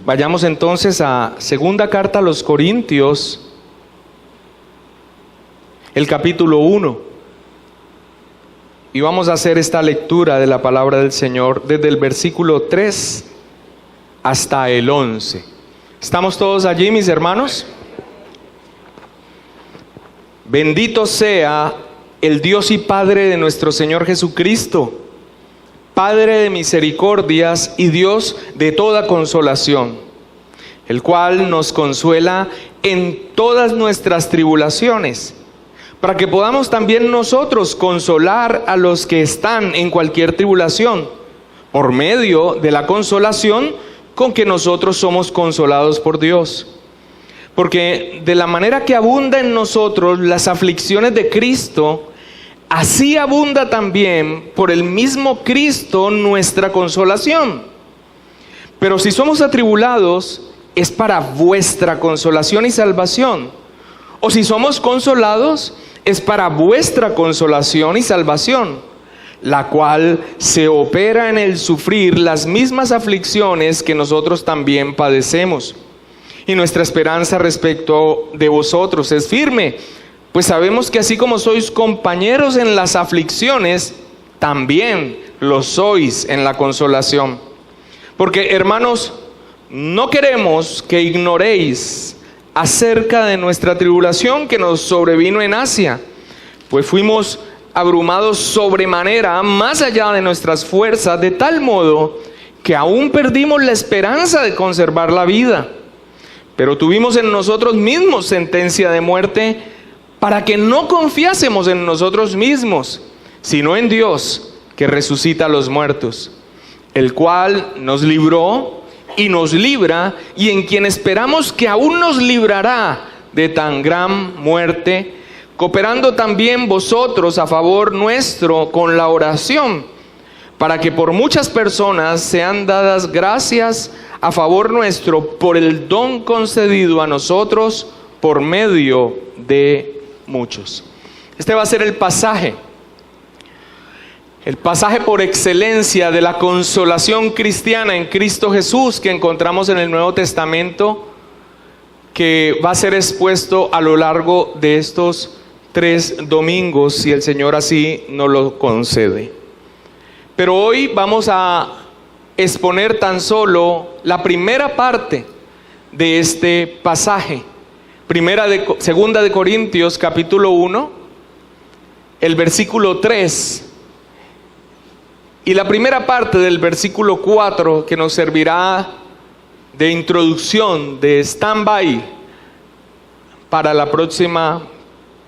Vayamos entonces a segunda carta a los Corintios, el capítulo 1. Y vamos a hacer esta lectura de la palabra del Señor desde el versículo 3 hasta el 11. ¿Estamos todos allí, mis hermanos? Bendito sea el Dios y Padre de nuestro Señor Jesucristo, Padre de misericordias y Dios de toda consolación, el cual nos consuela en todas nuestras tribulaciones, para que podamos también nosotros consolar a los que están en cualquier tribulación, por medio de la consolación con que nosotros somos consolados por Dios. Porque de la manera que abunda en nosotros las aflicciones de Cristo, así abunda también por el mismo Cristo nuestra consolación. Pero si somos atribulados, es para vuestra consolación y salvación. O si somos consolados, es para vuestra consolación y salvación, la cual se opera en el sufrir las mismas aflicciones que nosotros también padecemos. Y nuestra esperanza respecto de vosotros es firme, pues sabemos que así como sois compañeros en las aflicciones, también lo sois en la consolación. Porque, hermanos, no queremos que ignoréis acerca de nuestra tribulación que nos sobrevino en Asia, pues fuimos abrumados sobremanera, más allá de nuestras fuerzas, de tal modo que aún perdimos la esperanza de conservar la vida. Pero tuvimos en nosotros mismos sentencia de muerte, para que no confiásemos en nosotros mismos, sino en Dios, que resucita a los muertos, el cual nos libró y nos libra, y en quien esperamos que aún nos librará de tan gran muerte, cooperando también vosotros a favor nuestro con la oración, para que por muchas personas sean dadas gracias a favor nuestro por el don concedido a nosotros por medio de muchos. Este va a ser el pasaje por excelencia de la consolación cristiana en Cristo Jesús que encontramos en el Nuevo Testamento, que va a ser expuesto a lo largo de estos 3 domingos, si el Señor así nos lo concede. Pero hoy vamos a exponer tan solo la primera parte de este pasaje. Segunda de Corintios capítulo 1, el versículo 3, y la primera parte del versículo 4, que nos servirá de introducción, de stand-by para la próxima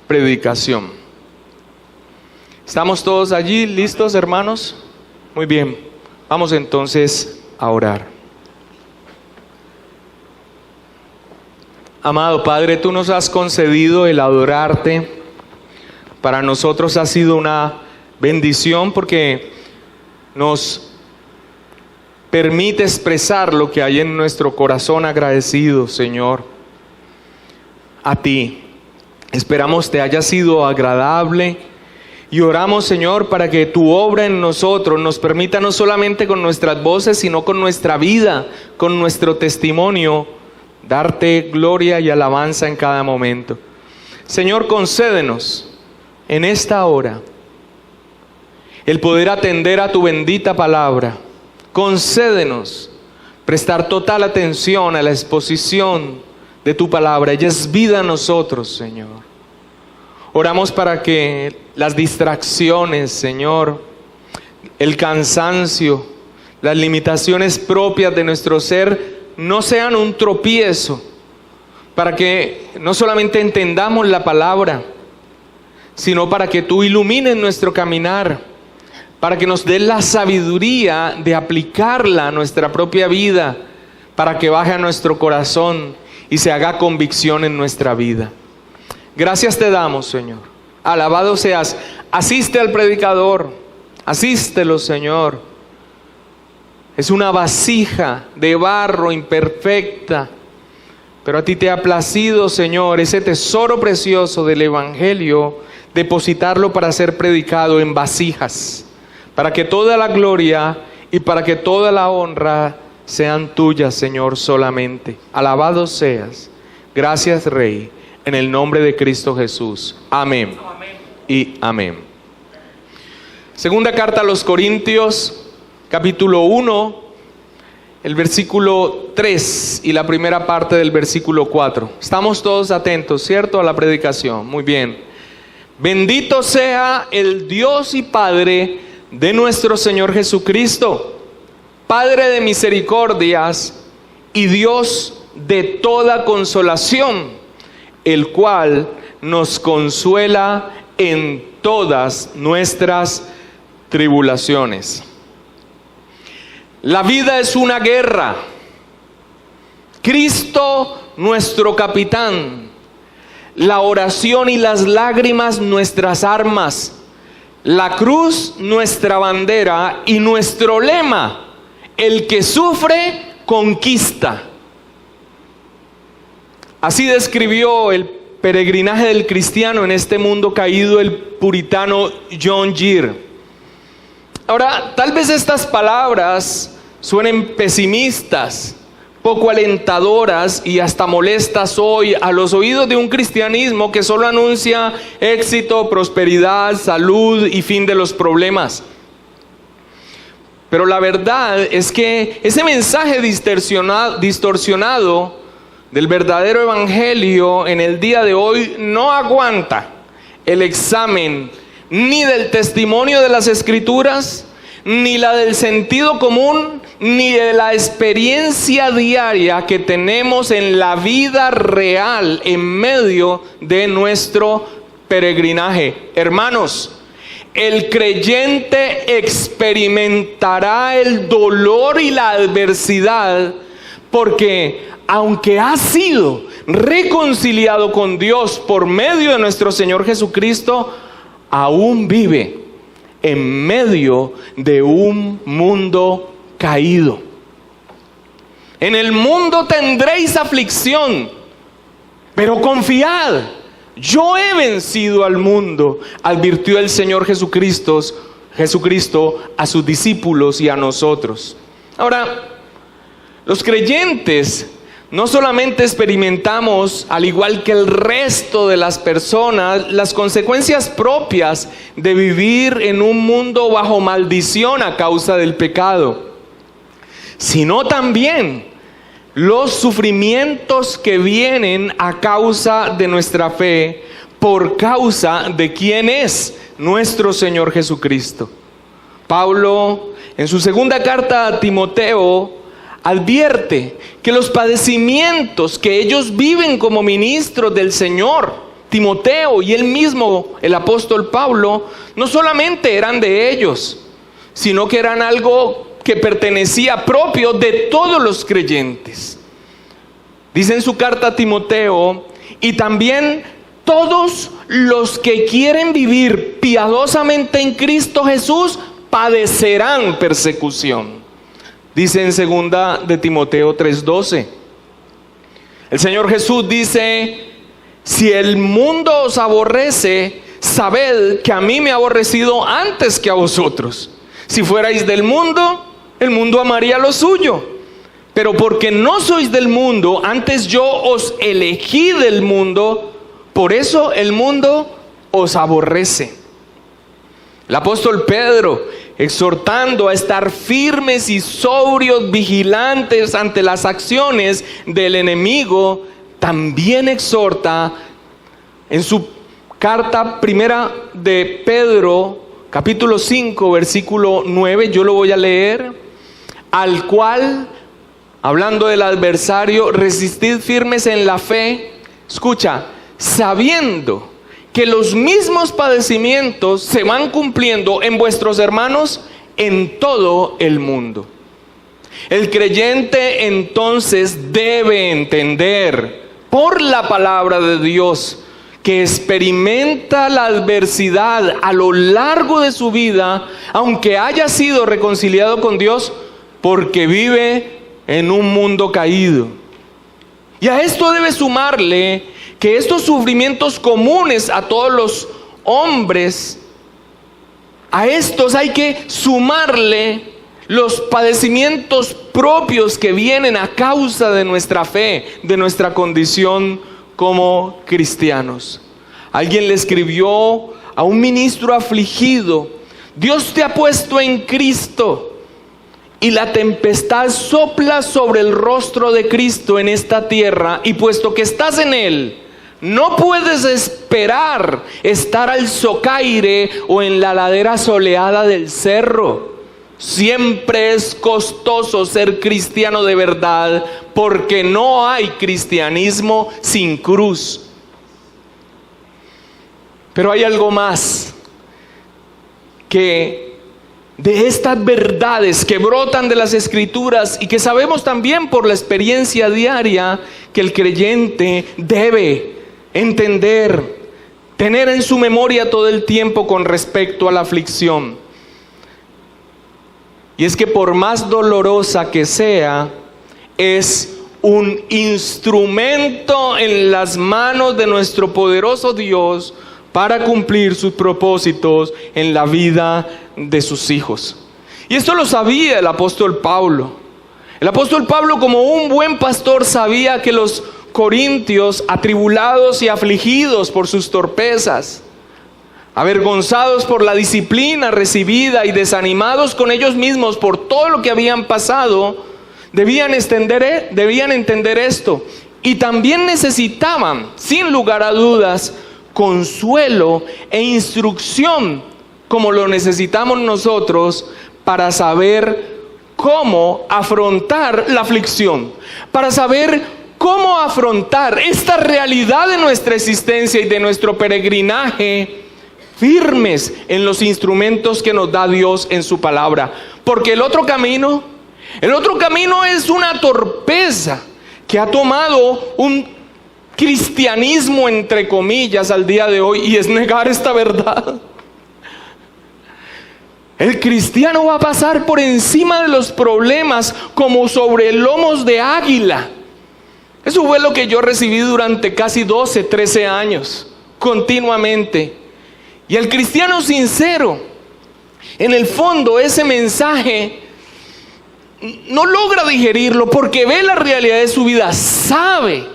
predicación. ¿Estamos todos allí listos, hermanos? Muy bien, vamos entonces a orar. Amado Padre, tú nos has concedido el adorarte. Para nosotros ha sido una bendición porque nos permite expresar lo que hay en nuestro corazón agradecido, Señor, a ti. Esperamos te haya sido agradable y oramos, Señor, para que tu obra en nosotros nos permita no solamente con nuestras voces, sino con nuestra vida, con nuestro testimonio, darte gloria y alabanza en cada momento. Señor, concédenos en esta hora el poder atender a tu bendita palabra. Concédenos prestar total atención a la exposición de tu palabra. Ella es vida a nosotros, Señor. Oramos para que las distracciones, Señor, el cansancio, las limitaciones propias de nuestro ser no sean un tropiezo, para que no solamente entendamos la palabra, sino para que tú ilumines nuestro caminar, para que nos des la sabiduría de aplicarla a nuestra propia vida, para que baje a nuestro corazón y se haga convicción en nuestra vida. Gracias te damos, Señor. Alabado seas. Asiste al predicador, asístelo, Señor. Es una vasija de barro imperfecta, pero a ti te ha placido, Señor, ese tesoro precioso del Evangelio, depositarlo para ser predicado en vasijas, para que toda la gloria y para que toda la honra sean tuyas, Señor, solamente. Alabado seas. Gracias, Rey, en el nombre de Cristo Jesús. Amén. Amén. Y amén. Segunda carta a los Corintios, capítulo 1, el versículo 3 y la primera parte del versículo 4. Estamos todos atentos, ¿cierto?, a la predicación. Muy bien. Bendito sea el Dios y Padre de nuestro Señor Jesucristo, Padre de misericordias y Dios de toda consolación, el cual nos consuela en todas nuestras tribulaciones. La vida es una guerra. Cristo, nuestro capitán. La oración y las lágrimas, nuestras armas. La cruz, nuestra bandera, y nuestro lema: el que sufre, conquista. Así describió el peregrinaje del cristiano en este mundo caído el puritano John Gill. Ahora, tal vez estas palabras suenen pesimistas, poco alentadoras y hasta molestas hoy a los oídos de un cristianismo que solo anuncia éxito, prosperidad, salud y fin de los problemas. Pero la verdad es que ese mensaje distorsionado del verdadero evangelio en el día de hoy no aguanta el examen ni del testimonio de las Escrituras, ni la del sentido común, ni de la experiencia diaria que tenemos en la vida real en medio de nuestro peregrinaje. Hermanos, el creyente experimentará el dolor y la adversidad porque aunque ha sido reconciliado con Dios por medio de nuestro Señor Jesucristo, aún vive en medio de un mundo caído. En el mundo tendréis aflicción, pero confiad, yo he vencido al mundo, advirtió el Señor Jesucristo a sus discípulos y a nosotros. Ahora, los creyentes no solamente experimentamos, al igual que el resto de las personas, las consecuencias propias de vivir en un mundo bajo maldición a causa del pecado, sino también los sufrimientos que vienen a causa de nuestra fe, por causa de quién es nuestro Señor Jesucristo. Pablo, en su segunda carta a Timoteo, advierte que los padecimientos que ellos viven como ministros del Señor, Timoteo y él mismo, el apóstol Pablo, no solamente eran de ellos, sino que eran algo que pertenecía propio de todos los creyentes. Dice en su carta a Timoteo: y también todos los que quieren vivir piadosamente en Cristo Jesús padecerán persecución. Dice en segunda de Timoteo 3:12. El Señor Jesús dice: si el mundo os aborrece, sabed que a mí me ha aborrecido antes que a vosotros. Si fuerais del mundo, el mundo amaría lo suyo. Pero porque no sois del mundo, antes yo os elegí del mundo, por eso el mundo os aborrece. El apóstol Pedro, exhortando a estar firmes y sobrios, vigilantes ante las acciones del enemigo, también exhorta en su carta primera de Pedro, capítulo 5, versículo 9, yo lo voy a leer: al cual, hablando del adversario, resistid firmes en la fe, escucha, sabiendo que los mismos padecimientos se van cumpliendo en vuestros hermanos en todo el mundo. El creyente entonces debe entender por la palabra de Dios que experimenta la adversidad a lo largo de su vida, aunque haya sido reconciliado con Dios, porque vive en un mundo caído. Y a esto debe sumarle que estos sufrimientos comunes a todos los hombres, a estos hay que sumarle los padecimientos propios que vienen a causa de nuestra fe, de nuestra condición como cristianos. Alguien le escribió a un ministro afligido: Dios te ha puesto en Cristo y la tempestad sopla sobre el rostro de Cristo en esta tierra, y puesto que estás en Él, no puedes esperar estar al socaire o en la ladera soleada del cerro. Siempre es costoso ser cristiano de verdad, porque no hay cristianismo sin cruz. Pero hay algo más, que de estas verdades que brotan de las Escrituras y que sabemos también por la experiencia diaria, que el creyente debe entender, tener en su memoria todo el tiempo con respecto a la aflicción. Y es que por más dolorosa que sea, es un instrumento en las manos de nuestro poderoso Dios para cumplir sus propósitos en la vida de sus hijos. Y esto lo sabía el apóstol Pablo. El apóstol Pablo, como un buen pastor, sabía que los corintios, atribulados y afligidos por sus torpezas, avergonzados por la disciplina recibida y desanimados con ellos mismos por todo lo que habían pasado, debían entender esto, y también necesitaban, sin lugar a dudas, consuelo e instrucción, como lo necesitamos nosotros, para saber cómo afrontar la aflicción, para saber cómo afrontar esta realidad de nuestra existencia y de nuestro peregrinaje, firmes en los instrumentos que nos da Dios en su palabra. Porque el otro camino es una torpeza que ha tomado un cristianismo entre comillas al día de hoy, y es negar esta verdad. El cristiano va a pasar por encima de los problemas como sobre lomos de águila. Eso fue lo que yo recibí durante casi 12, 13 años, continuamente. Y el cristiano sincero, en el fondo, ese mensaje no logra digerirlo porque ve la realidad de su vida, sabe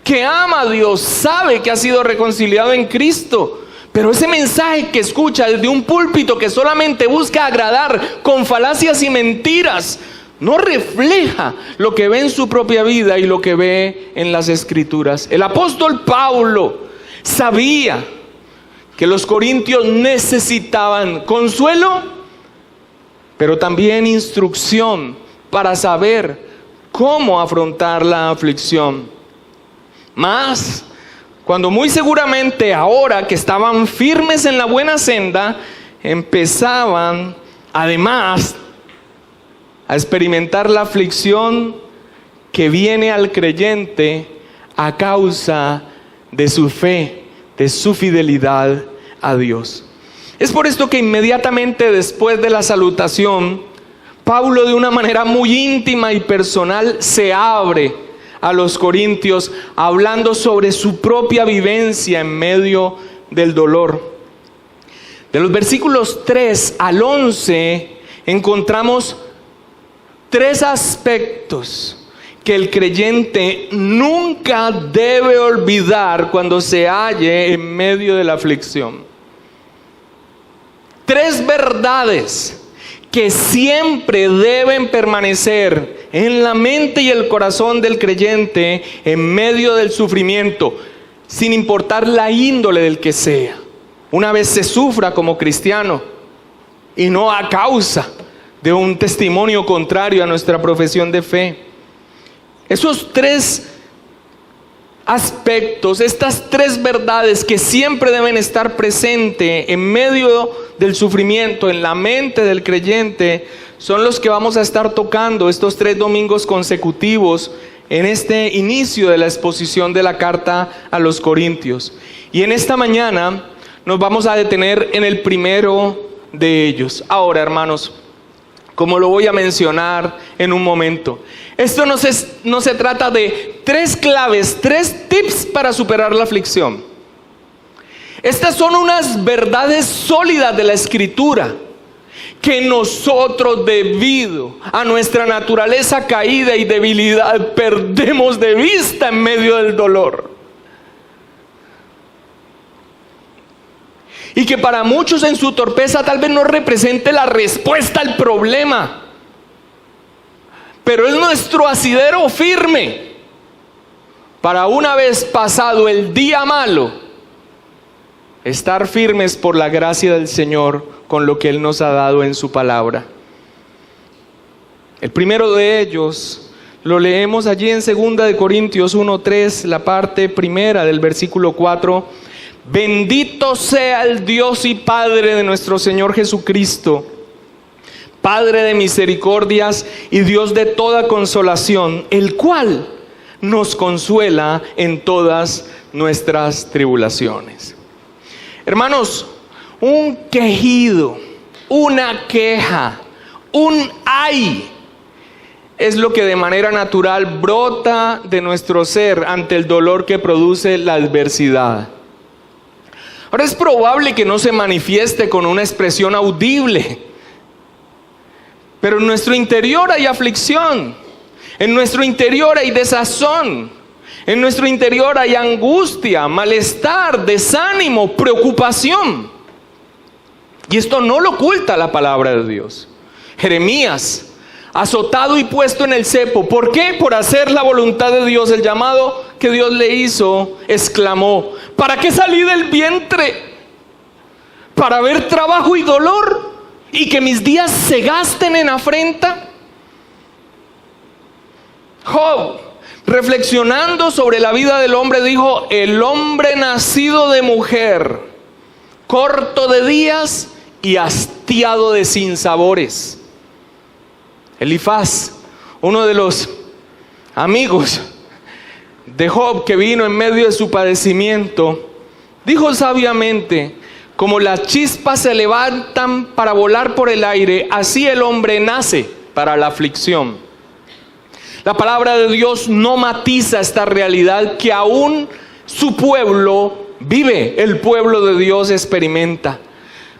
que ama a Dios, sabe que ha sido reconciliado en Cristo. Pero ese mensaje que escucha desde un púlpito que solamente busca agradar con falacias y mentiras, no refleja lo que ve en su propia vida y lo que ve en las Escrituras. El apóstol Pablo sabía que los corintios necesitaban consuelo, pero también instrucción para saber cómo afrontar la aflicción. Más cuando muy seguramente ahora que estaban firmes en la buena senda, empezaban además a experimentar la aflicción que viene al creyente a causa de su fe, de su fidelidad a Dios. Es por esto que inmediatamente después de la salutación, Pablo, de una manera muy íntima y personal, se abre a los corintios hablando sobre su propia vivencia en medio del dolor. De los versículos 3 al 11 encontramos 3 aspectos que el creyente nunca debe olvidar cuando se halle en medio de la aflicción. 3 verdades que siempre deben permanecer en la mente y el corazón del creyente en medio del sufrimiento, sin importar la índole del que sea. Una vez se sufra como cristiano y no a causa de un testimonio contrario a nuestra profesión de fe. Esos 3 aspectos, estas 3 verdades que siempre deben estar presentes en medio del sufrimiento, en la mente del creyente, son los que vamos a estar tocando estos 3 domingos consecutivos en este inicio de la exposición de la carta a los Corintios. Y en esta mañana nos vamos a detener en el primero de ellos. Ahora, hermanos, como lo voy a mencionar en un momento, esto no se trata de 3 claves, 3 tips para superar la aflicción. Estas son unas verdades sólidas de la Escritura que nosotros, debido a nuestra naturaleza caída y debilidad, perdemos de vista en medio del dolor. Y que para muchos en su torpeza tal vez no represente la respuesta al problema, pero es nuestro asidero firme para, una vez pasado el día malo, estar firmes por la gracia del Señor con lo que Él nos ha dado en su palabra. El primero de ellos lo leemos allí en 2 Corintios 1:3, la parte primera del versículo 4. Bendito sea el Dios y Padre de nuestro Señor Jesucristo, Padre de misericordias y Dios de toda consolación, el cual nos consuela en todas nuestras tribulaciones. Hermanos, un quejido, una queja, un ay, es lo que de manera natural brota de nuestro ser ante el dolor que produce la adversidad. Ahora, es probable que no se manifieste con una expresión audible, pero en nuestro interior hay aflicción, en nuestro interior hay desazón, en nuestro interior hay angustia, malestar, desánimo, preocupación. Y esto no lo oculta la palabra de Dios. Jeremías, azotado y puesto en el cepo. ¿Por qué? Por hacer la voluntad de Dios. El llamado que Dios le hizo, exclamó: ¿para qué salí del vientre? ¿Para ver trabajo y dolor? ¿Y que mis días se gasten en afrenta? Job, reflexionando sobre la vida del hombre, dijo: el hombre nacido de mujer, corto de días y hastiado de sinsabores. Elifaz, uno de los amigos de Job que vino en medio de su padecimiento, dijo sabiamente: como las chispas se levantan para volar por el aire, así el hombre nace para la aflicción. La palabra de Dios no matiza esta realidad que aún su pueblo vive, el pueblo de Dios experimenta.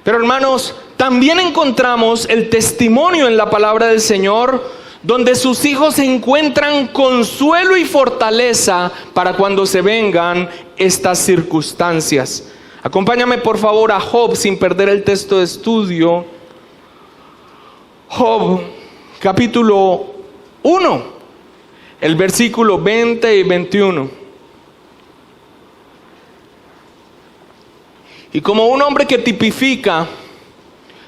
Pero hermanos, también encontramos el testimonio en la palabra del Señor, donde sus hijos encuentran consuelo y fortaleza para cuando se vengan estas circunstancias. Acompáñame por favor a Job, sin perder el texto de estudio. Job, capítulo 1, el versículo 20 y 21. Y como un hombre que tipifica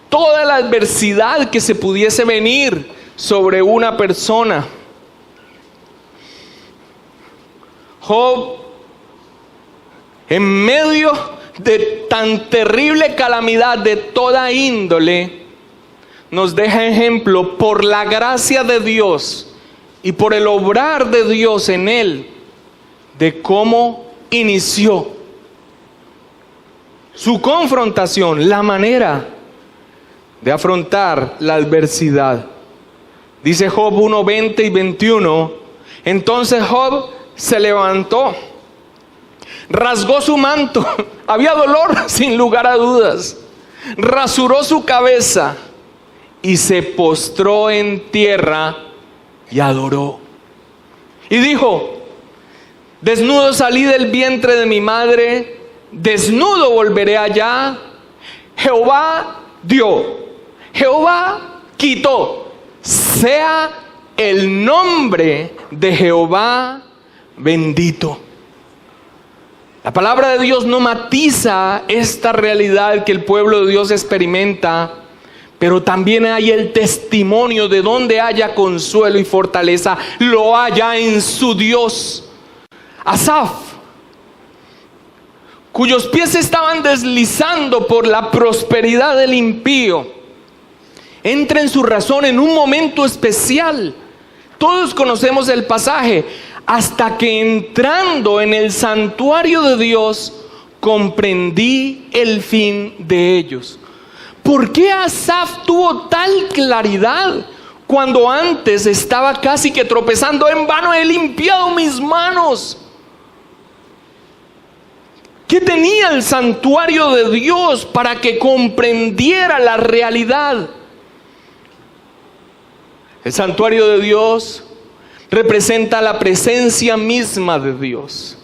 toda la adversidad que se pudiese venir sobre una persona, Job, en medio de tan terrible calamidad de toda índole, nos deja ejemplo por la gracia de Dios y por el obrar de Dios en él, de cómo inició su confrontación, la manera de afrontar la adversidad. Dice Job 1, 20 y 21, entonces Job se levantó, rasgó su manto, había dolor sin lugar a dudas, rasuró su cabeza y se postró en tierra y adoró. Y dijo: desnudo salí del vientre de mi madre, desnudo volveré allá. Jehová dio, Jehová quitó, sea el nombre de Jehová bendito. La palabra de Dios no matiza esta realidad que el pueblo de Dios experimenta, pero también hay el testimonio de donde haya consuelo y fortaleza, lo haya en su Dios. Asaf, cuyos pies estaban deslizando por la prosperidad del impío, entra en su razón en un momento especial. Todos conocemos el pasaje. Hasta que entrando en el santuario de Dios, comprendí el fin de ellos. ¿Por qué Asaf tuvo tal claridad cuando antes estaba casi que tropezando? En vano he limpiado mis manos. ¿Qué tenía el santuario de Dios para que comprendiera la realidad El santuario de Dios representa la presencia misma de Dios.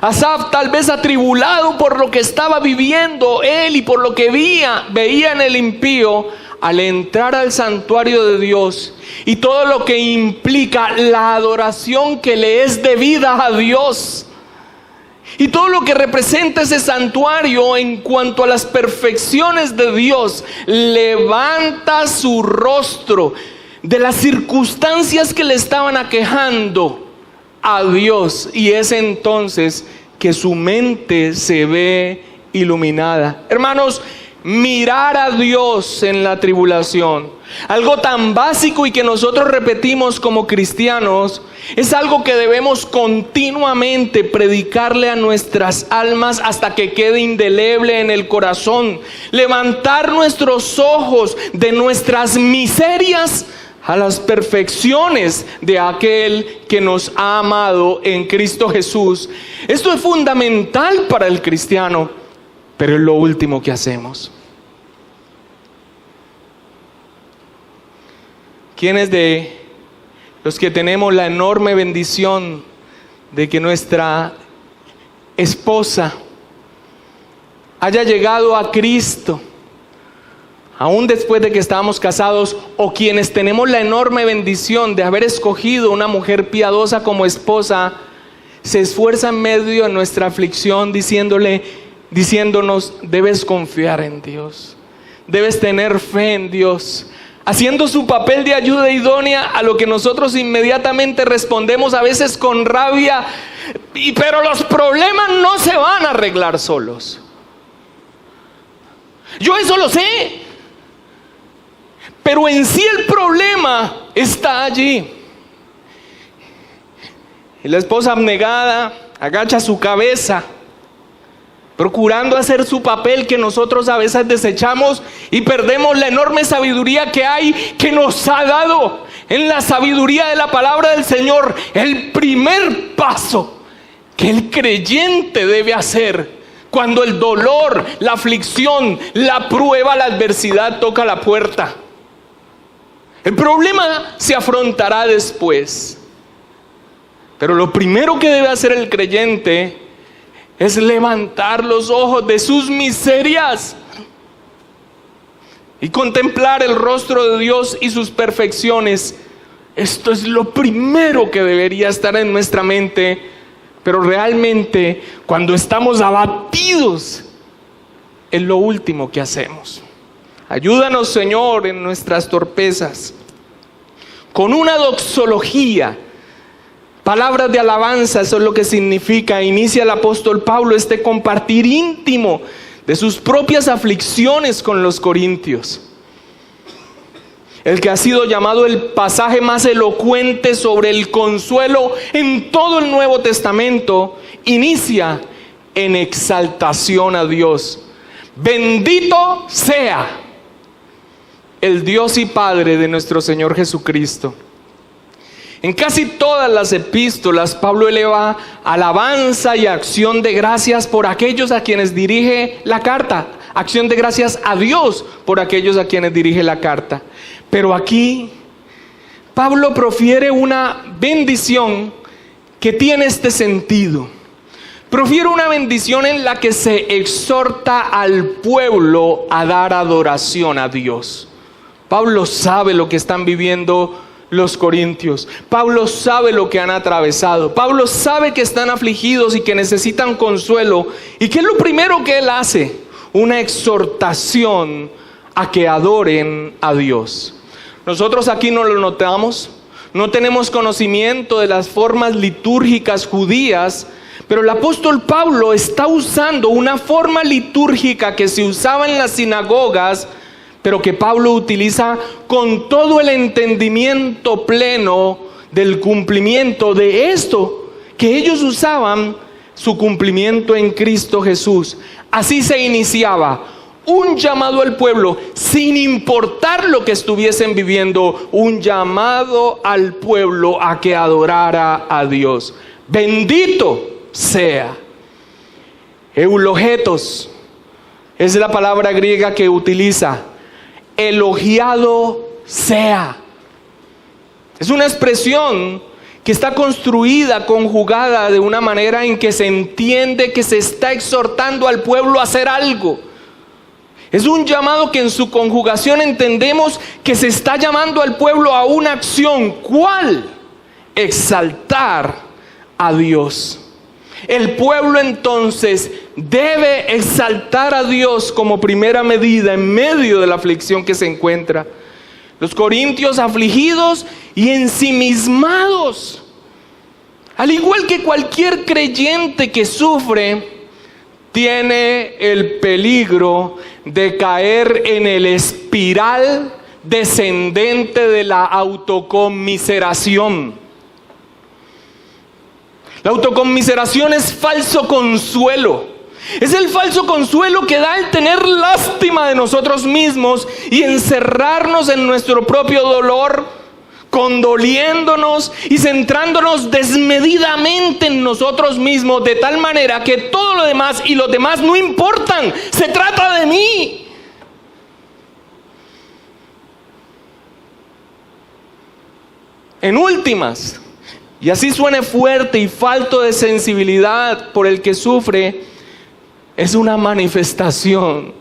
Asaf, tal vez atribulado por lo que estaba viviendo él y por lo que veía en el impío, al entrar al santuario de Dios y todo lo que implica la adoración que le es debida a Dios, y todo lo que representa ese santuario en cuanto a las perfecciones de Dios, levanta su rostro de las circunstancias que le estaban aquejando a Dios, y es entonces que su mente se ve iluminada. Hermanos, mirar a Dios en la tribulación, algo tan básico y que nosotros repetimos como cristianos, es algo que debemos continuamente predicarle a nuestras almas hasta que quede indeleble en el corazón. Levantar nuestros ojos de nuestras miserias a las perfecciones de aquel que nos ha amado en Cristo Jesús. Esto es fundamental para el cristiano, pero es lo último que hacemos. ¿Quiénes de los que tenemos la enorme bendición de que nuestra esposa haya llegado a Cristo, aún después de que estábamos casados, o quienes tenemos la enorme bendición de haber escogido una mujer piadosa como esposa, se esfuerza en medio de nuestra aflicción diciéndonos: debes confiar en Dios, debes tener fe en Dios, haciendo su papel de ayuda idónea a lo que nosotros inmediatamente respondemos a veces con rabia, pero los problemas no se van a arreglar solos. Yo eso lo sé, pero en sí el problema está allí. Y la esposa abnegada agacha su cabeza, procurando hacer su papel que nosotros a veces desechamos, y perdemos la enorme sabiduría que hay, que nos ha dado en la sabiduría de la palabra del Señor, el primer paso que el creyente debe hacer cuando el dolor, la aflicción, la prueba, la adversidad toca la puerta. El problema se afrontará después, pero lo primero que debe hacer el creyente es levantar los ojos de sus miserias y contemplar el rostro de Dios y sus perfecciones. Esto es lo primero que debería estar en nuestra mente, pero realmente cuando estamos abatidos es lo último que hacemos. Ayúdanos, Señor, en nuestras torpezas. Con una doxología, palabras de alabanza, eso es lo que significa. Inicia el apóstol Pablo este compartir íntimo de sus propias aflicciones con los corintios. El que ha sido llamado el pasaje más elocuente sobre el consuelo en todo el Nuevo Testamento, inicia en exaltación a Dios. Bendito sea el Dios y Padre de nuestro Señor Jesucristo. En casi todas las epístolas, Pablo eleva alabanza y acción de gracias por aquellos a quienes dirige la carta. Acción de gracias a Dios por aquellos a quienes dirige la carta. Pero aquí, Pablo profiere una bendición que tiene este sentido. Profiere una bendición en la que se exhorta al pueblo a dar adoración a Dios. Pablo sabe lo que están viviendo los corintios. Pablo sabe lo que han atravesado. Pablo sabe que están afligidos y que necesitan consuelo. ¿Y qué es lo primero que él hace? Una exhortación a que adoren a Dios. Nosotros aquí no lo notamos, no tenemos conocimiento de las formas litúrgicas judías, pero el apóstol Pablo está usando una forma litúrgica que se usaba en las sinagogas, pero que Pablo utiliza con todo el entendimiento pleno del cumplimiento de esto que ellos usaban, su cumplimiento en Cristo Jesús. Así se iniciaba un llamado al pueblo, sin importar lo que estuviesen viviendo, un llamado al pueblo a que adorara a Dios. Bendito sea. Eulogetos es la palabra griega que utiliza. Elogiado sea. Es una expresión que está construida, conjugada de una manera en que se entiende que se está exhortando al pueblo a hacer algo. Es un llamado que en su conjugación entendemos que se está llamando al pueblo a una acción. ¿Cuál? Exaltar a Dios. El pueblo entonces debe exaltar a Dios como primera medida en medio de la aflicción que se encuentra. Los corintios afligidos y ensimismados, al igual que cualquier creyente que sufre, tiene el peligro de caer en el espiral descendente de la autoconmiseración. La autoconmiseración es falso consuelo. Es el falso consuelo que da el tener lástima de nosotros mismos y encerrarnos en nuestro propio dolor, condoliéndonos y centrándonos desmedidamente en nosotros mismos, de tal manera que todo lo demás y los demás no importan. Se trata de mí. En últimas, y así suene fuerte y falto de sensibilidad por el que sufre, es una manifestación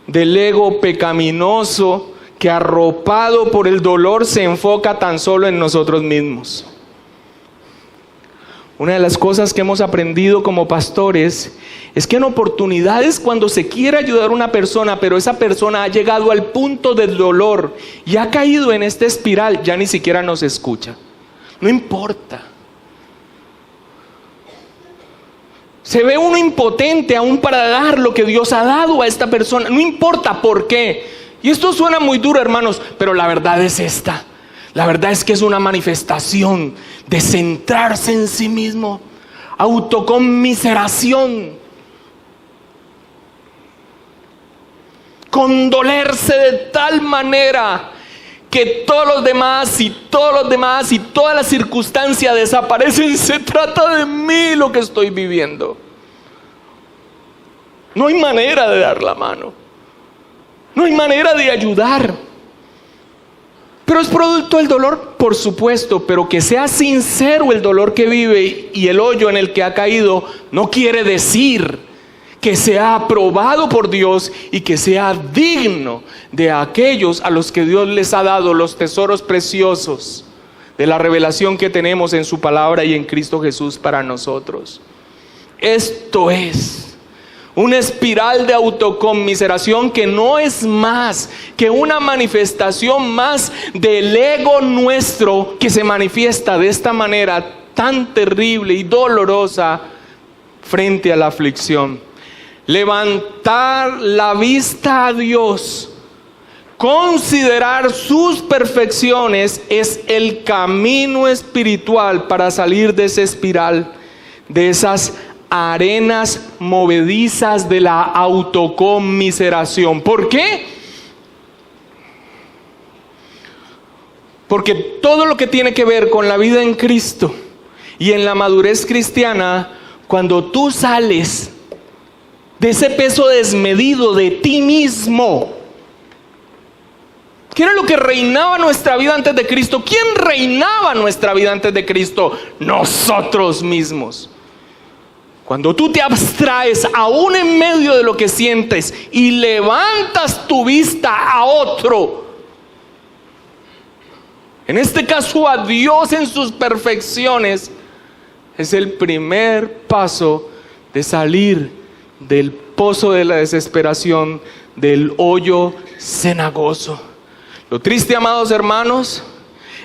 del ego pecaminoso que, arropado por el dolor, se enfoca tan solo en nosotros mismos. Una de las cosas que hemos aprendido como pastores es que en oportunidades, cuando se quiere ayudar a una persona, pero esa persona ha llegado al punto del dolor y ha caído en esta espiral, ya ni siquiera nos escucha. No importa. Se ve uno impotente aún para dar lo que Dios ha dado a esta persona. No importa por qué. Y esto suena muy duro, hermanos, pero la verdad es esta. La verdad es que es una manifestación de centrarse en sí mismo. Autoconmiseración. Condolerse de tal manera que todos los demás y todas las circunstancias desaparecen. Se trata de mí lo que estoy viviendo. No hay manera de dar la mano. No hay manera de ayudar. Pero es producto del dolor, por supuesto, pero que sea sincero el dolor que vive y el hoyo en el que ha caído, no quiere decir que sea aprobado por Dios y que sea digno de aquellos a los que Dios les ha dado los tesoros preciosos de la revelación que tenemos en su palabra y en Cristo Jesús para nosotros. Esto es una espiral de autoconmiseración que no es más que una manifestación más del ego nuestro, que se manifiesta de esta manera tan terrible y dolorosa frente a la aflicción. Levantar la vista a Dios, considerar sus perfecciones, es el camino espiritual para salir de esa espiral, de esas arenas movedizas de la autoconmiseración. ¿Por qué? Porque todo lo que tiene que ver con la vida en Cristo y en la madurez cristiana, cuando tú sales de ese peso desmedido de ti mismo, ¿qué era lo que reinaba nuestra vida antes de Cristo? ¿Quién reinaba nuestra vida antes de Cristo? Nosotros mismos. Cuando tú te abstraes aún en medio de lo que sientes y levantas tu vista a otro, en este caso a Dios en sus perfecciones, es el primer paso de salir del pozo de la desesperación, del hoyo cenagoso. Lo triste, amados hermanos,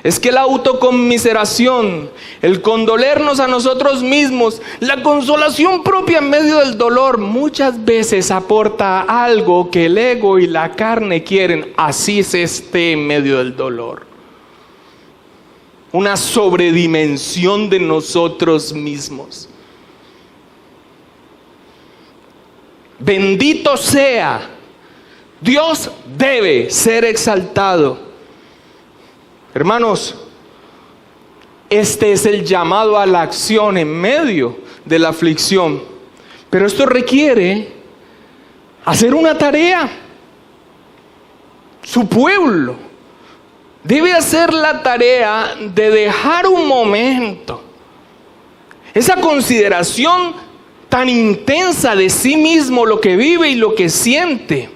es que la autoconmiseración, el condolernos a nosotros mismos, la consolación propia en medio del dolor, muchas veces aporta algo que el ego y la carne quieren, así se esté en medio del dolor. Una sobredimensión de nosotros mismos. Bendito sea, Dios debe ser exaltado. Hermanos, este es el llamado a la acción en medio de la aflicción. Pero esto requiere hacer una tarea. Su pueblo debe hacer la tarea de dejar un momento esa consideración tan intensa de sí mismo, lo que vive y lo que siente,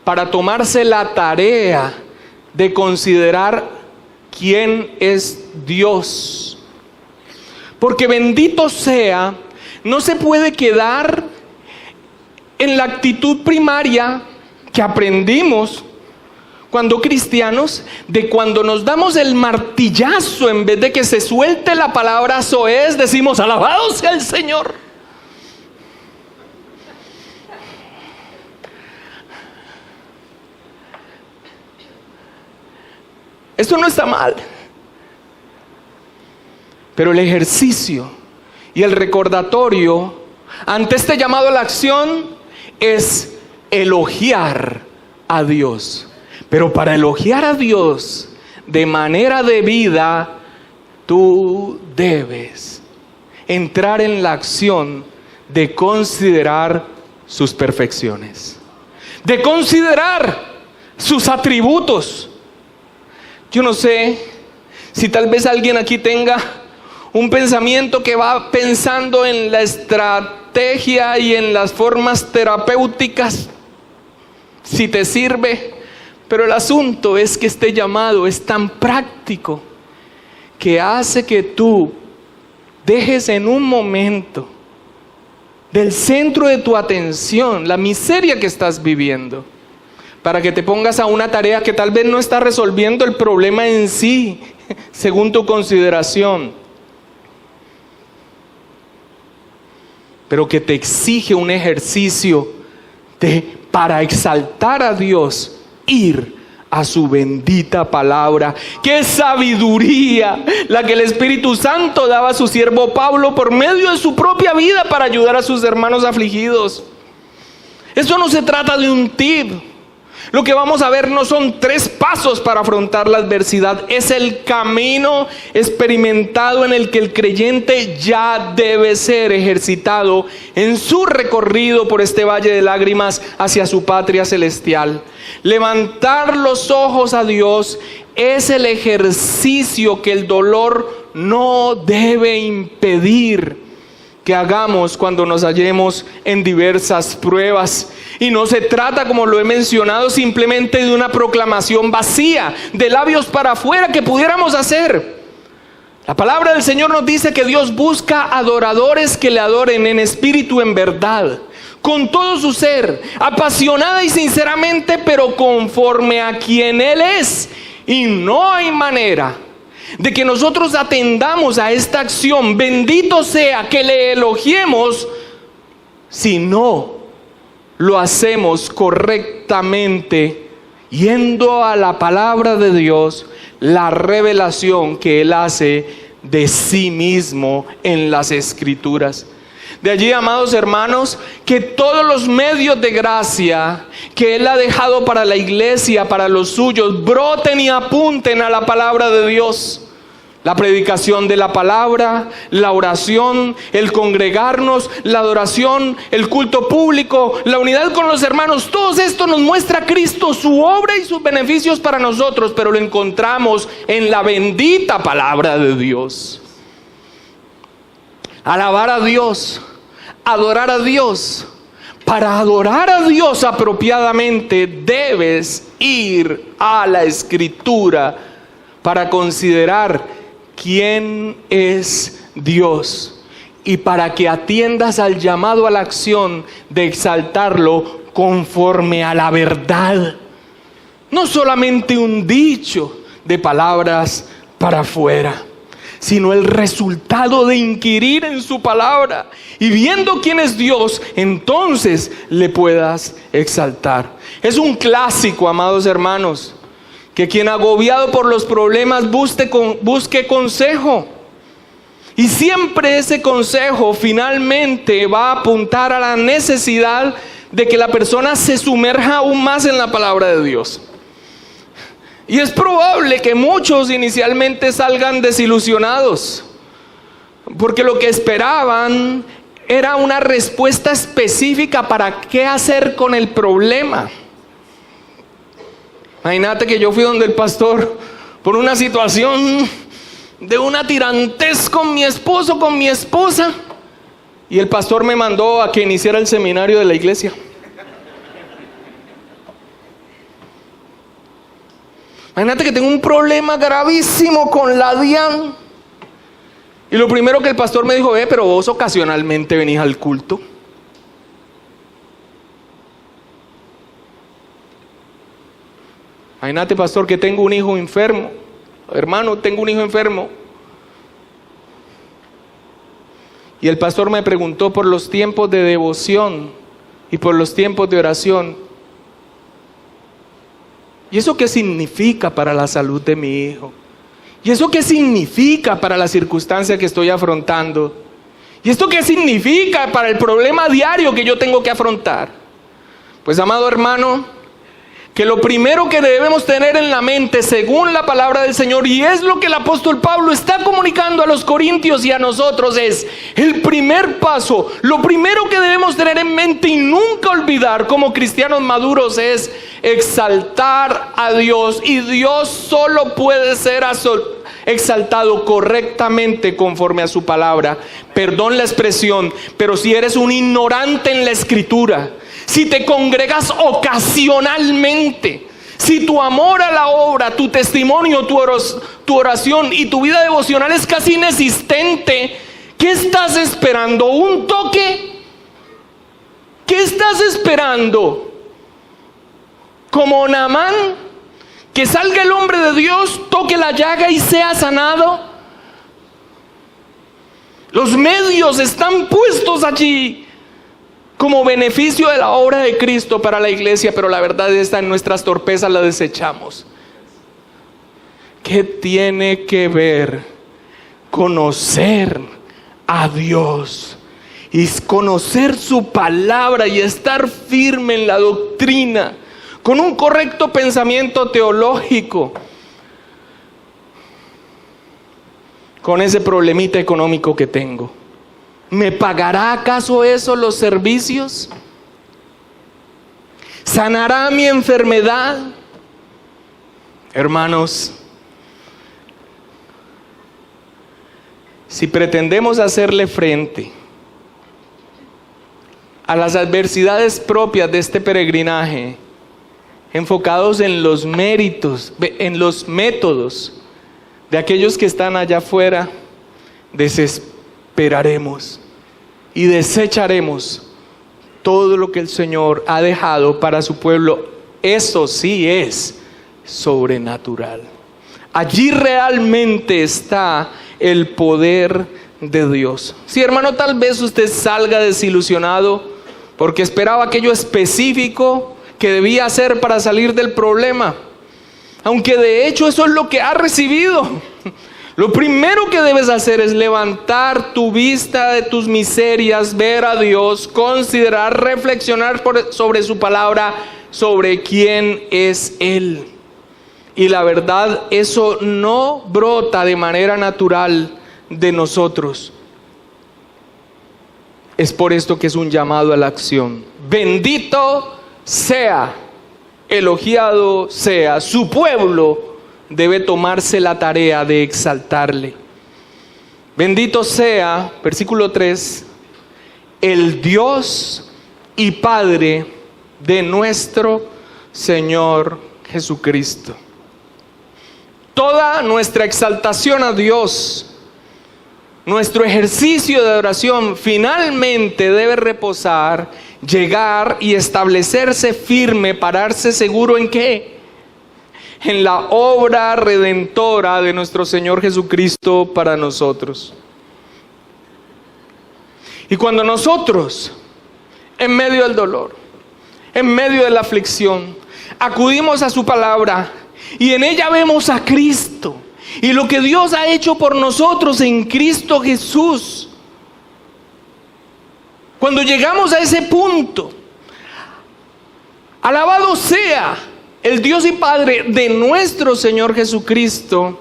para tomarse la tarea de considerar quién es Dios. Porque bendito sea, no se puede quedar en la actitud primaria que aprendimos cuando cristianos, de cuando nos damos el martillazo, en vez de que se suelte la palabra soez, decimos alabado sea el Señor. Esto no está mal, pero el ejercicio y el recordatorio ante este llamado a la acción es elogiar a Dios. Pero para elogiar a Dios de manera debida, tú debes entrar en la acción de considerar sus perfecciones, de considerar sus atributos. Yo no sé si tal vez alguien aquí tenga un pensamiento que va pensando en la estrategia y en las formas terapéuticas, si te sirve. Pero el asunto es que este llamado es tan práctico que hace que tú dejes en un momento del centro de tu atención la miseria que estás viviendo, para que te pongas a una tarea que tal vez no está resolviendo el problema en sí, según tu consideración, pero que te exige un ejercicio para exaltar a Dios, ir a su bendita palabra. ¡Qué sabiduría la que el Espíritu Santo daba a su siervo Pablo por medio de su propia vida para ayudar a sus hermanos afligidos! Esto no se trata de un tip. Lo que vamos a ver no son 3 pasos para afrontar la adversidad. Es el camino experimentado en el que el creyente ya debe ser ejercitado en su recorrido por este valle de lágrimas hacia su patria celestial. Levantar los ojos a Dios es el ejercicio que el dolor no debe impedir que hagamos cuando nos hallemos en diversas pruebas. Y no se trata, como lo he mencionado, simplemente de una proclamación vacía, de labios para afuera que pudiéramos hacer. La palabra del Señor nos dice que Dios busca adoradores que le adoren en espíritu, en verdad, con todo su ser, apasionada y sinceramente, pero conforme a quien Él es. Y no hay manera de que nosotros atendamos a esta acción, bendito sea, que le elogiemos, si no lo hacemos correctamente, yendo a la palabra de Dios, la revelación que Él hace de sí mismo en las Escrituras. De allí, amados hermanos, que todos los medios de gracia que Él ha dejado para la iglesia, para los suyos, broten y apunten a la palabra de Dios. La predicación de la palabra, la oración, el congregarnos, la adoración, el culto público, la unidad con los hermanos, todo esto nos muestra a Cristo, su obra y sus beneficios para nosotros, pero lo encontramos en la bendita palabra de Dios. Alabar a Dios, adorar a Dios. Para adorar a Dios apropiadamente debes ir a la Escritura para considerar quién es Dios, y para que atiendas al llamado a la acción de exaltarlo conforme a la verdad. No solamente un dicho de palabras para afuera, sino el resultado de inquirir en su palabra, y viendo quién es Dios, entonces le puedas exaltar. Es un clásico, amados hermanos, que quien agobiado por los problemas busque consejo. Y siempre ese consejo finalmente va a apuntar a la necesidad de que la persona se sumerja aún más en la palabra de Dios. Y es probable que muchos inicialmente salgan desilusionados, porque lo que esperaban era una respuesta específica para qué hacer con el problema. Imagínate que yo fui donde el pastor por una situación de una tirantez con mi esposo, con mi esposa, y el pastor me mandó a que iniciara el seminario de la iglesia. Imagínate que tengo un problema gravísimo con la DIAN. Y lo primero que el pastor me dijo: pero vos ocasionalmente venís al culto. Imagínate, pastor, que tengo un hijo enfermo. Hermano, tengo un hijo enfermo. Y el pastor me preguntó por los tiempos de devoción y por los tiempos de oración. ¿Y eso qué significa para la salud de mi hijo? ¿Y eso qué significa para la circunstancia que estoy afrontando? ¿Y esto qué significa para el problema diario que yo tengo que afrontar? Pues, amado hermano, que lo primero que debemos tener en la mente, según la palabra del Señor, y es lo que el apóstol Pablo está comunicando a los corintios y a nosotros, es el primer paso. Lo primero que debemos tener en mente y nunca olvidar como cristianos maduros es exaltar a Dios. Y Dios solo puede ser exaltado correctamente conforme a su palabra. Perdón la expresión, pero si eres un ignorante en la escritura, si te congregas ocasionalmente, si tu amor a la obra, tu testimonio, tu oración y tu vida devocional es casi inexistente, ¿qué estás esperando? ¿Un toque? ¿Qué estás esperando? Como Naamán, que salga el hombre de Dios, toque la llaga y sea sanado. Los medios están puestos allí como beneficio de la obra de Cristo para la iglesia, pero la verdad está en nuestras torpezas, la desechamos. ¿Qué tiene que ver conocer a Dios y conocer su palabra y estar firme en la doctrina, con un correcto pensamiento teológico, con ese problemita económico que tengo? ¿Me pagará acaso eso los servicios? ¿Sanará mi enfermedad? Hermanos, si pretendemos hacerle frente a las adversidades propias de este peregrinaje, enfocados en los méritos, en los métodos de aquellos que están allá afuera, desesperaremos y desecharemos todo lo que el Señor ha dejado para su pueblo. Eso sí es sobrenatural. Allí realmente está el poder de Dios. Sí, hermano, tal vez usted salga desilusionado porque esperaba aquello específico que debía hacer para salir del problema, aunque de hecho eso es lo que ha recibido. Lo primero que debes hacer es levantar tu vista de tus miserias, ver a Dios, considerar, reflexionar sobre su palabra, sobre quién es Él. Y la verdad, eso no brota de manera natural de nosotros. Es por esto que es un llamado a la acción. Bendito sea, elogiado sea su pueblo. Debe tomarse la tarea de exaltarle. Bendito sea, versículo 3, el Dios y Padre de nuestro Señor Jesucristo. Toda nuestra exaltación a Dios, nuestro ejercicio de oración finalmente debe reposar, llegar y establecerse firme, pararse seguro ¿en qué? En la obra redentora de nuestro Señor Jesucristo para nosotros. Y cuando nosotros, en medio del dolor, en medio de la aflicción, acudimos a su palabra y en ella vemos a Cristo y lo que Dios ha hecho por nosotros en Cristo Jesús, cuando llegamos a ese punto, alabado sea el Dios y Padre de nuestro Señor Jesucristo.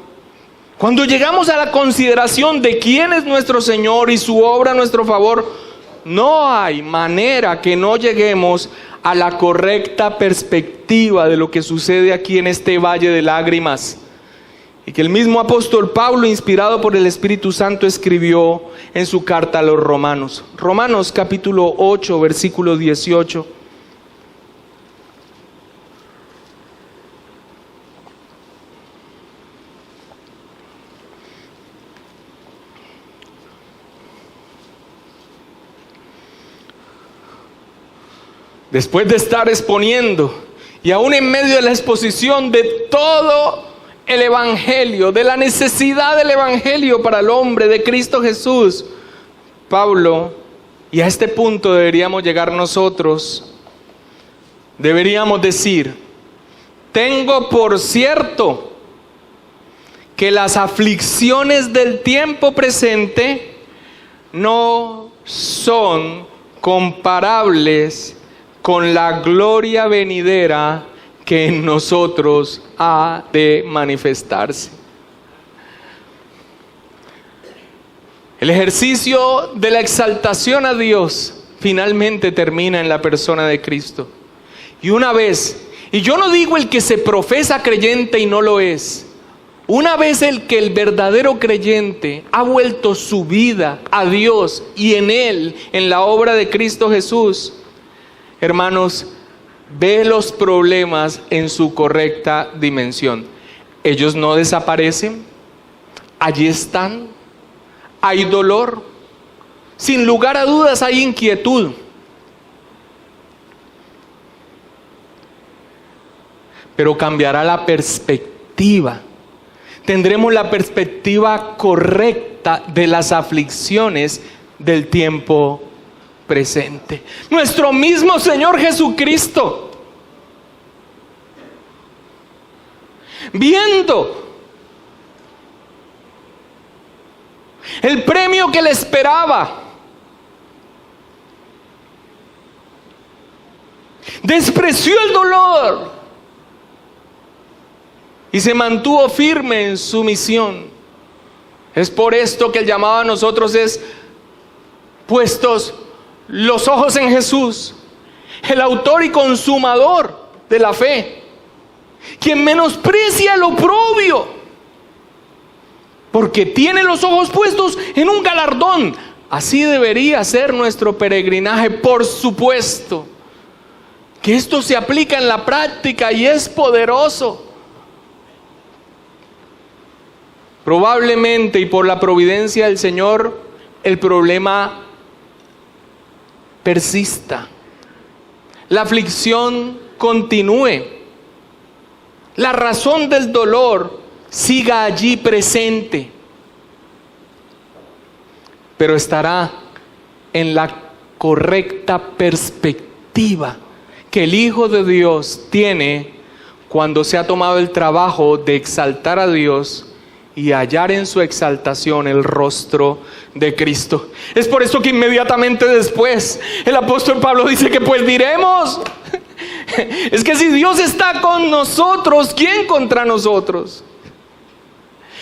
Cuando llegamos a la consideración de quién es nuestro Señor y su obra a nuestro favor, no hay manera que no lleguemos a la correcta perspectiva de lo que sucede aquí en este valle de lágrimas. Y que el mismo apóstol Pablo, inspirado por el Espíritu Santo, escribió en su carta a los Romanos. Romanos capítulo 8, versículo 18. Después de estar exponiendo, y aún en medio de la exposición de todo el Evangelio, de la necesidad del Evangelio para el hombre, de Cristo Jesús, Pablo, y a este punto deberíamos llegar nosotros, deberíamos decir: tengo por cierto que las aflicciones del tiempo presente no son comparables con la gloria venidera que en nosotros ha de manifestarse. El ejercicio de la exaltación a Dios finalmente termina en la persona de Cristo. Y una vez, y yo no digo el que se profesa creyente y no lo es, una vez el verdadero creyente ha vuelto su vida a Dios y en Él, en la obra de Cristo Jesús, hermanos, ve los problemas en su correcta dimensión. Ellos no desaparecen, allí están, hay dolor, sin lugar a dudas hay inquietud. Pero cambiará la perspectiva. Tendremos la perspectiva correcta de las aflicciones del tiempo presente. Nuestro mismo Señor Jesucristo, viendo el premio que le esperaba, despreció el dolor y se mantuvo firme en su misión. Es por esto que el llamado a nosotros es: puestos los ojos en Jesús, el autor y consumador de la fe, quien menosprecia el oprobio, porque tiene los ojos puestos en un galardón. Así debería ser nuestro peregrinaje, por supuesto, que esto se aplica en la práctica y es poderoso. Probablemente, y por la providencia del Señor, el problema persista, la aflicción continúe, la razón del dolor siga allí presente, pero estará en la correcta perspectiva que el Hijo de Dios tiene cuando se ha tomado el trabajo de exaltar a Dios y hallar en su exaltación el rostro de Cristo. Es por eso que inmediatamente después el apóstol Pablo dice que pues diremos, es que si Dios está con nosotros, ¿quién contra nosotros?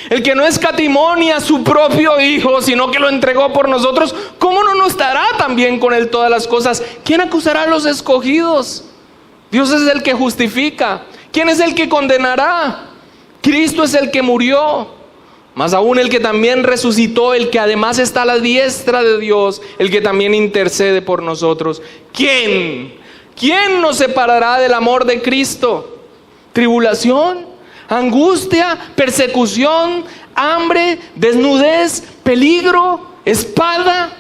El que no escatimó ni a su propio Hijo, sino que lo entregó por nosotros, ¿cómo no nos dará también con Él todas las cosas? ¿Quién acusará a los escogidos? Dios es el que justifica. ¿Quién es el que condenará? Cristo es el que murió, más aún el que también resucitó, el que además está a la diestra de Dios, el que también intercede por nosotros. ¿Quién nos separará del amor de Cristo? ¿Tribulación? ¿Angustia? ¿Persecución? ¿Hambre? ¿Desnudez? ¿Peligro? ¿Espada?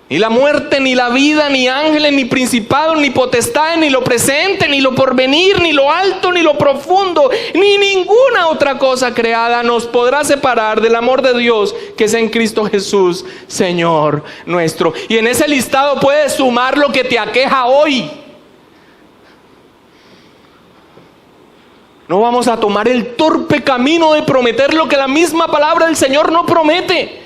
Ni la muerte, ni la vida, ni ángeles, ni principados, ni potestades, ni lo presente, ni lo porvenir, ni lo alto, ni lo profundo, ni ninguna otra cosa creada nos podrá separar del amor de Dios que es en Cristo Jesús, Señor nuestro. Y en ese listado puedes sumar lo que te aqueja hoy. No vamos a tomar el torpe camino de prometer lo que la misma palabra del Señor no promete.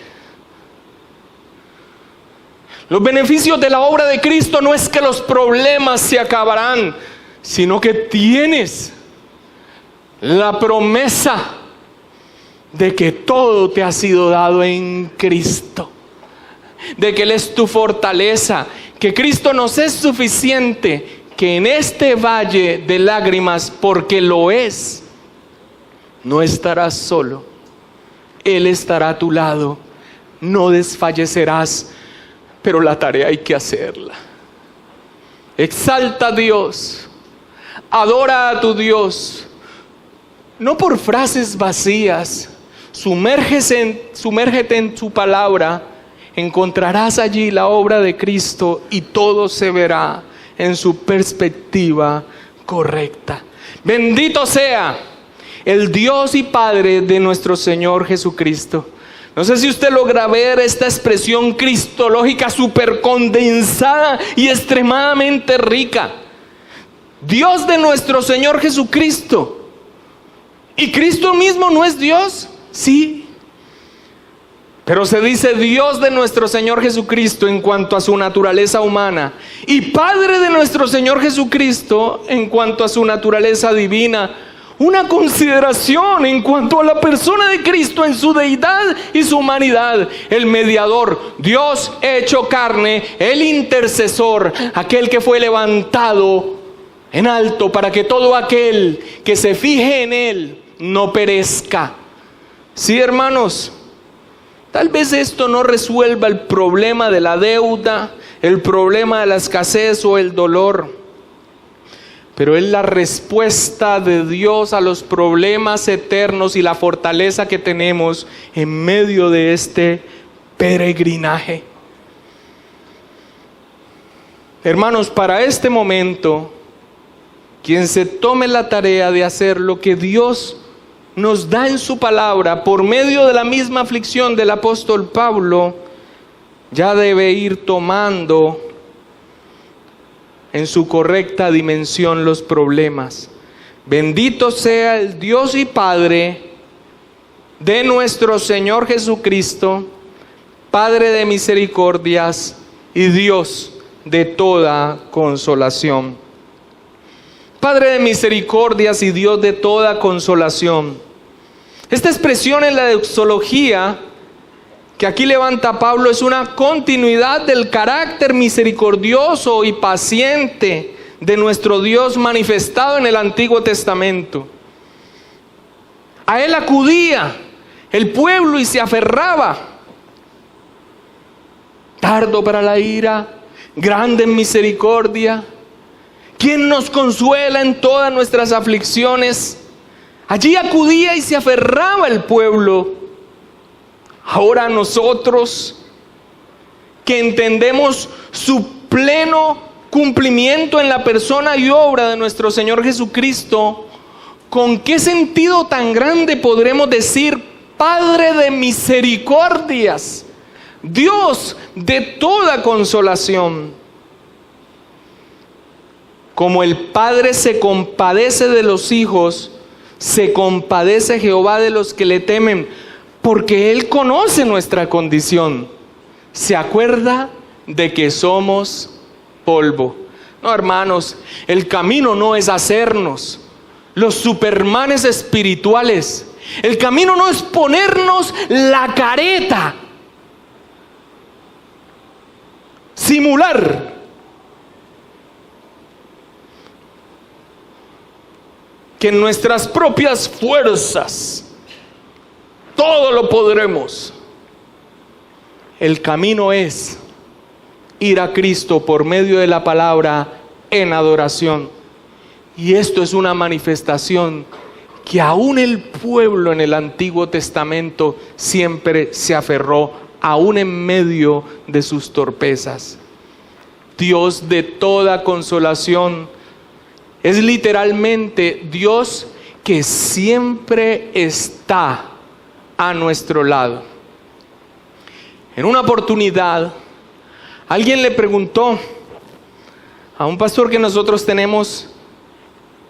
Los beneficios de la obra de Cristo no es que los problemas se acabarán, sino que tienes la promesa de que todo te ha sido dado en Cristo, de que Él es tu fortaleza, que Cristo nos es suficiente, que en este valle de lágrimas, porque lo es, no estarás solo. Él estará a tu lado. No desfallecerás, pero la tarea hay que hacerla. Exalta a Dios. Adora a tu Dios. No por frases vacías. Sumérgete en su palabra. Encontrarás allí la obra de Cristo y todo se verá en su perspectiva correcta. Bendito sea el Dios y Padre de nuestro Señor Jesucristo. No sé si usted logra ver esta expresión cristológica súper condensada y extremadamente rica. Dios de nuestro Señor Jesucristo. ¿Y Cristo mismo no es Dios? Sí. Pero se dice Dios de nuestro Señor Jesucristo en cuanto a su naturaleza humana y Padre de nuestro Señor Jesucristo en cuanto a su naturaleza divina. Una consideración en cuanto a la persona de Cristo en su deidad y su humanidad. El mediador, Dios hecho carne, el intercesor, aquel que fue levantado en alto para que todo aquel que se fije en Él no perezca. Sí, hermanos. Tal vez esto no resuelva el problema de la deuda, el problema de la escasez o el dolor, pero es la respuesta de Dios a los problemas eternos y la fortaleza que tenemos en medio de este peregrinaje. Hermanos, para este momento, quien se tome la tarea de hacer lo que Dios nos da en su palabra por medio de la misma aflicción del apóstol Pablo, ya debe ir tomando en su correcta dimensión los problemas. Bendito sea el Dios y Padre de nuestro Señor Jesucristo, Padre de misericordias y Dios de toda consolación. Padre de misericordias y Dios de toda consolación. Esta expresión en la doxología que aquí levanta Pablo es una continuidad del carácter misericordioso y paciente de nuestro Dios manifestado en el Antiguo Testamento. A Él acudía el pueblo y se aferraba. Tardo para la ira, grande en misericordia, quien nos consuela en todas nuestras aflicciones. Allí acudía y se aferraba el pueblo. Ahora nosotros que entendemos su pleno cumplimiento en la persona y obra de nuestro Señor Jesucristo, ¿con qué sentido tan grande podremos decir Padre de misericordias, Dios de toda consolación? Como el Padre se compadece de los hijos, se compadece Jehová de los que le temen, porque Él conoce nuestra condición. Se acuerda de que somos polvo. No, hermanos, el camino no es hacernos los supermanes espirituales. El camino no es ponernos la careta, simular que en nuestras propias fuerzas todo lo podremos. El camino es ir a Cristo por medio de la palabra en adoración. Y esto es una manifestación que aún el pueblo en el Antiguo Testamento siempre se aferró, aún en medio de sus torpezas. Dios de toda consolación es literalmente Dios que siempre está a nuestro lado. En una oportunidad, alguien le preguntó a un pastor que nosotros tenemos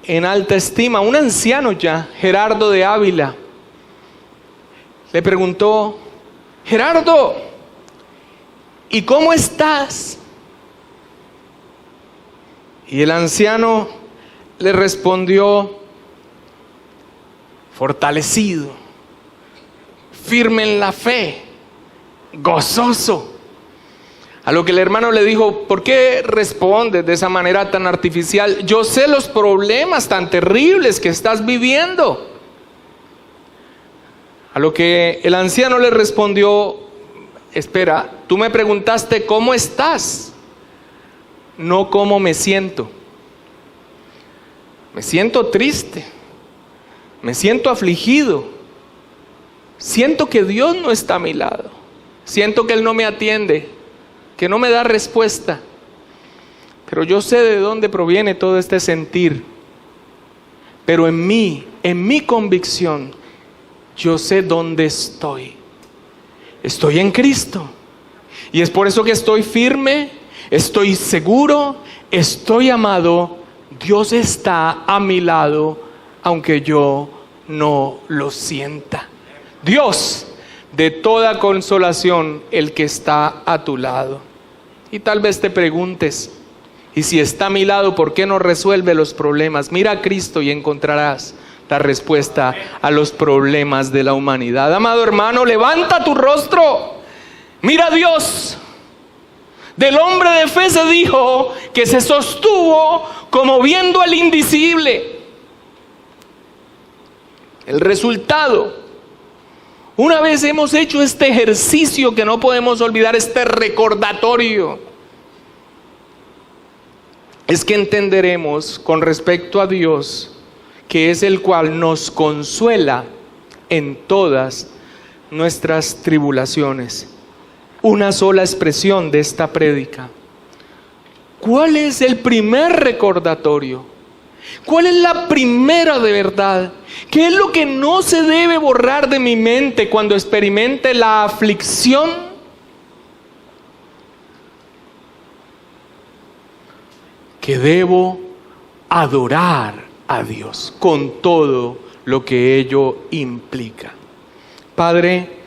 en alta estima, un anciano ya, Gerardo de Ávila. Le preguntó: Gerardo, ¿y cómo estás? Y el anciano le respondió: fortalecido, firme en la fe, gozoso. A lo que el hermano le dijo: ¿por qué respondes de esa manera tan artificial? Yo sé los problemas tan terribles que estás viviendo. A lo que el anciano le respondió: espera, tú me preguntaste cómo estás, no cómo me siento. Me siento triste, me siento afligido, siento que Dios no está a mi lado, siento que Él no me atiende, que no me da respuesta, pero yo sé de dónde proviene todo este sentir. Pero en mi convicción, yo sé dónde estoy. Estoy en Cristo, y es por eso que estoy firme, estoy seguro, estoy amado. Dios está a mi lado, aunque yo no lo sienta. Dios, de toda consolación, el que está a tu lado. Y tal vez te preguntes: y si está a mi lado, ¿por qué no resuelve los problemas? Mira a Cristo y encontrarás la respuesta a los problemas de la humanidad. Amado hermano, levanta tu rostro, mira a Dios. Del hombre de fe se dijo que se sostuvo como viendo el invisible. El resultado, una vez hemos hecho este ejercicio que no podemos olvidar, este recordatorio, es que entenderemos con respecto a Dios, que es el cual nos consuela en todas nuestras tribulaciones. Una sola expresión de esta prédica. ¿Cuál es el primer recordatorio? ¿Cuál es la primera de verdad? ¿Qué es lo que no se debe borrar de mi mente cuando experimente la aflicción? Que debo adorar a Dios con todo lo que ello implica. Padre,